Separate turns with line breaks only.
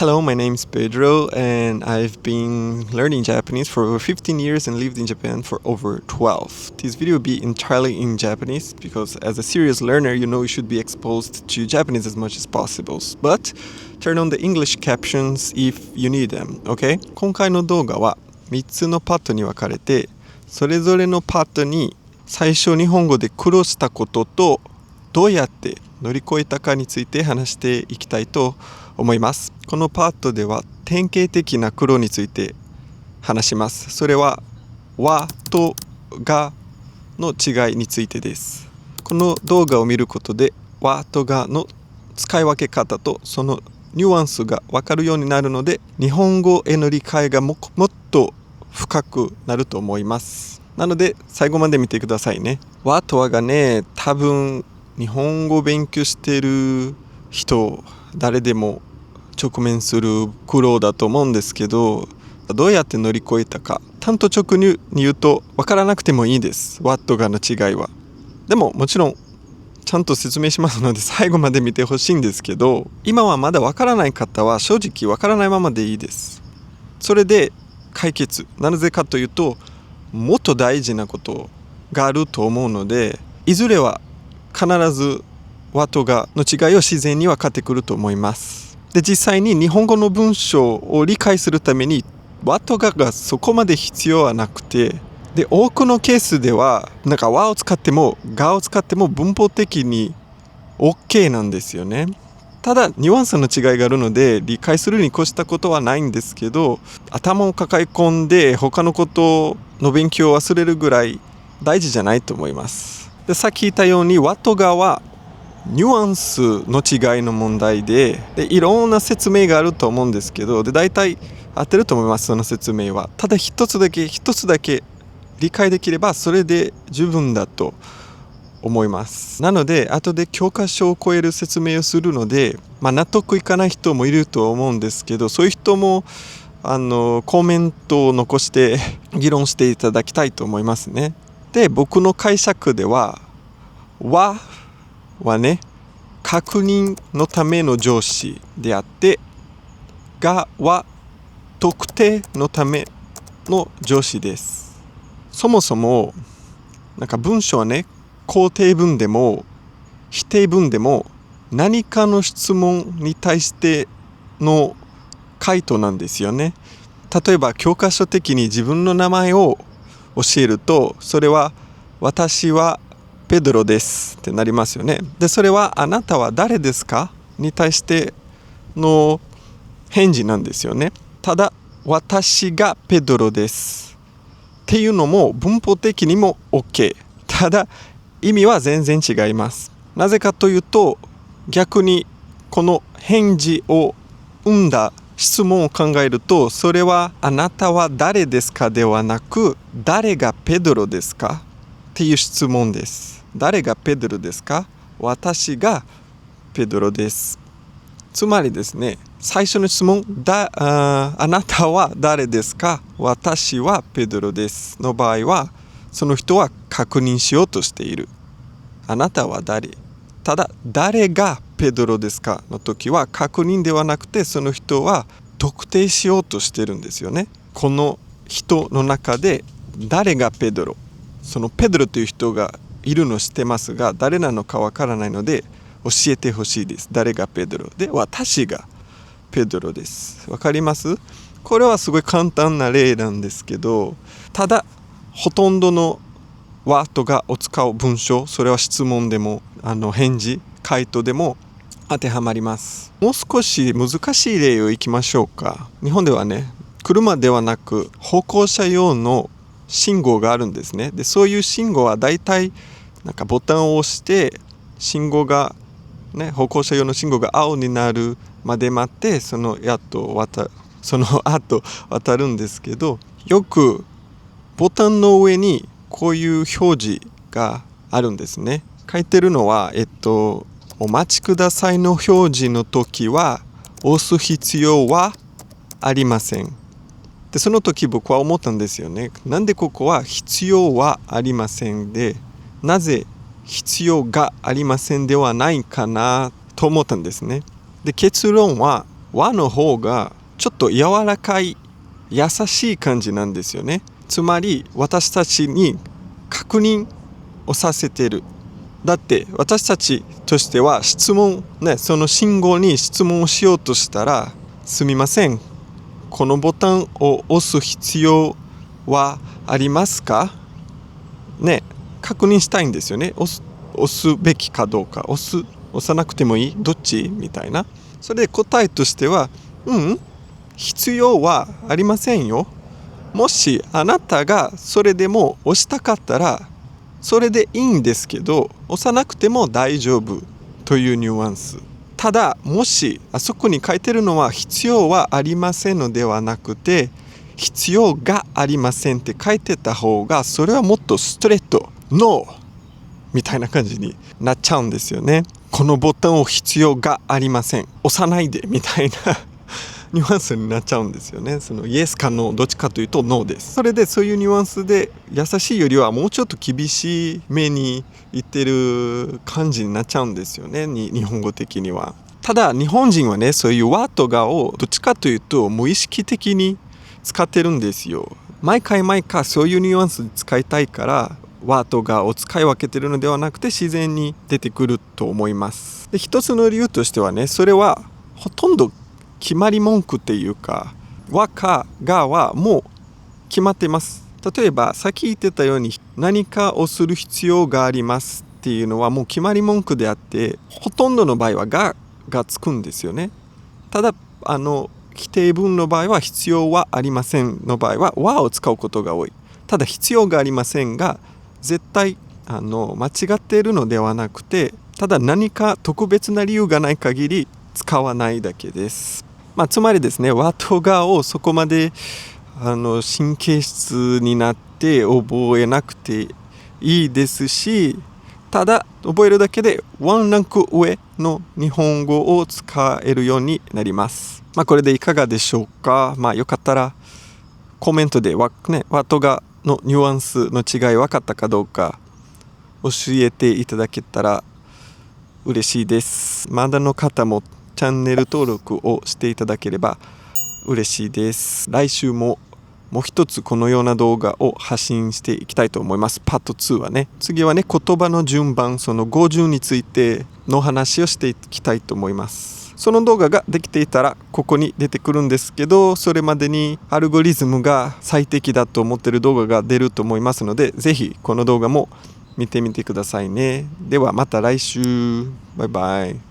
Hello, my name is Pedro, and I've been learning Japanese for over 15 years and lived in Japan for over 12. This video will be entirely in Japanese because, as a serious learner, you should be exposed to Japanese as much as possible. But turn on the English captions if you need them, okay? 今回の動画は3つのパートに分かれて、それぞれのパートに最初日本語で苦労したこととどうやって乗り越えたかについて話していきたいと思います。このパートでは典型的な苦労について話します。それは和とがの違いについてです。この動画を見ることで和とがの使い分け方とそのニュアンスが分かるようになるので、日本語への理解がもっと深くなると思います。なので最後まで見てくださいね。和と和がね、多分日本語を勉強している人誰でも直面する苦労だと思うんですけど、どうやって乗り越えたか単と直入に言うと分からなくてもいいです。和とがの違いは。でももちろんちゃんと説明しますので最後まで見てほしいんですけど、今はまだ分からない方は正直分からないままでいいです。それで解決。なぜかというと、もっと大事なことがあると思うので、いずれは必ず和とがの違いを自然に分かってくると思います。で、実際に日本語の文章を理解するために和とががそこまで必要はなくて、で多くのケースでは和を使ってもがを使っても文法的に OK なんですよね。ただニュアンスの違いがあるので理解するに越したことはないんですけど、頭を抱え込んで他のことの勉強を忘れるぐらい大事じゃないと思います。で、さっき言ったように和とがはニュアンスの違いの問題でいろんな説明があると思うんですけど、で大体合ってると思います。その説明はただ一つだけ理解できればそれで十分だと思います。なので後で教科書を超える説明をするので、納得いかない人もいると思うんですけど、そういう人もコメントを残して議論していただきたいと思いますね。で、僕の解釈では和はね、確認のための助詞であって、がは特定のための助詞です。そもそも文章はね、肯定文でも否定文でも何かの質問に対しての回答なんですよね。例えば教科書的に自分の名前を教えると、それは私はペドロですってなりますよね。で、それはあなたは誰ですかに対しての返事なんですよね。ただ私がペドロですっていうのも文法的にも OK。 ただ意味は全然違います。なぜかというと、逆にこの返事を生んだ質問を考えると、それはあなたは誰ですかではなく、誰がペドロですかっていう質問です。誰がペドロですか？私がペドロです。つまりですね、最初の質問あなたは誰ですか？私はペドロですの場合は、その人は確認しようとしている。あなたは誰？ただ誰がペドロですかの時は確認ではなくて、その人は特定しようとしてるんですよね。この人の中で誰がペドロ、そのペドロという人がいるのを知ってますが、誰なのかわからないので教えてほしいです。誰がペドロで、私がペドロです。わかります？これはすごい簡単な例なんですけど、ただほとんどの和とがを使う文章、それは質問でも返事、回答でも当てはまります。もう少し難しい例をいきましょうか。日本ではね、車ではなく歩行者用の信号があるんですね。で、そういう信号はだいたいボタンを押して信号がね、歩行者用の信号が青になるまで待って、その後渡るんですけど、よくボタンの上にこういう表示があるんですね。書いてるのはお待ちくださいの表示の時は押す必要はありません。で、その時僕は思ったんですよね。なんでここは必要はありませんで、なぜ必要がありませんではないかなと思ったんですね。で、結論は和の方がちょっと柔らかい優しい感じなんですよね。つまり私たちに確認をさせてる。だって私たちとしては質問ね、その信号に質問をしようとしたら、すみません、このボタンを押す必要はありますかね、確認したいんですよね。押すべきかどうか、押さなくてもいい、どっちみたいな。それで答えとしては、必要はありませんよ。もしあなたがそれでも押したかったらそれでいいんですけど、押さなくても大丈夫というニュアンス。ただもしあそこに書いてるのは必要はありませんのではなくて、必要がありませんって書いてた方が、それはもっとストレートノーみたいな感じになっちゃうんですよね。このボタンを必要がありません、押さないでみたいなニュアンスになっちゃうんですよね。そのイエスかノー、どっちかというとノーです。それでそういうニュアンスで優しいよりはもうちょっと厳しい目に言ってる感じになっちゃうんですよね、日本語的には。ただ日本人はね、そういう和とがをどっちかというと無意識的に使ってるんですよ。毎回そういうニュアンス使いたいから和とがを使い分けてるのではなくて、自然に出てくると思います。で、一つの理由としてはね、それはほとんど決まり文句っていうか、和かがはもう決まっています。例えばさっき言ってたように、何かをする必要がありますっていうのはもう決まり文句であって、ほとんどの場合はがつくんですよね。ただ否定文の場合は必要はありませんの場合は和を使うことが多い。ただ必要がありませんが絶対間違っているのではなくて、ただ何か特別な理由がない限り使わないだけです。つまりですね、和とがをそこまで神経質になって覚えなくていいですし、ただ覚えるだけでワンランク上の日本語を使えるようになります。これでいかがでしょうか。よかったらコメントで和とがのニュアンスの違い分かったかどうか教えていただけたら嬉しいです。まだの方もチャンネル登録をしていただければ嬉しいです。来週ももう一つこのような動画を発信していきたいと思います。パート2はね、次はね、言葉の順番、その語順についての話をしていきたいと思います。その動画ができていたらここに出てくるんですけど、それまでにアルゴリズムが最適だと思っている動画が出ると思いますので、ぜひこの動画も見てみてくださいね。ではまた来週。バイバイ。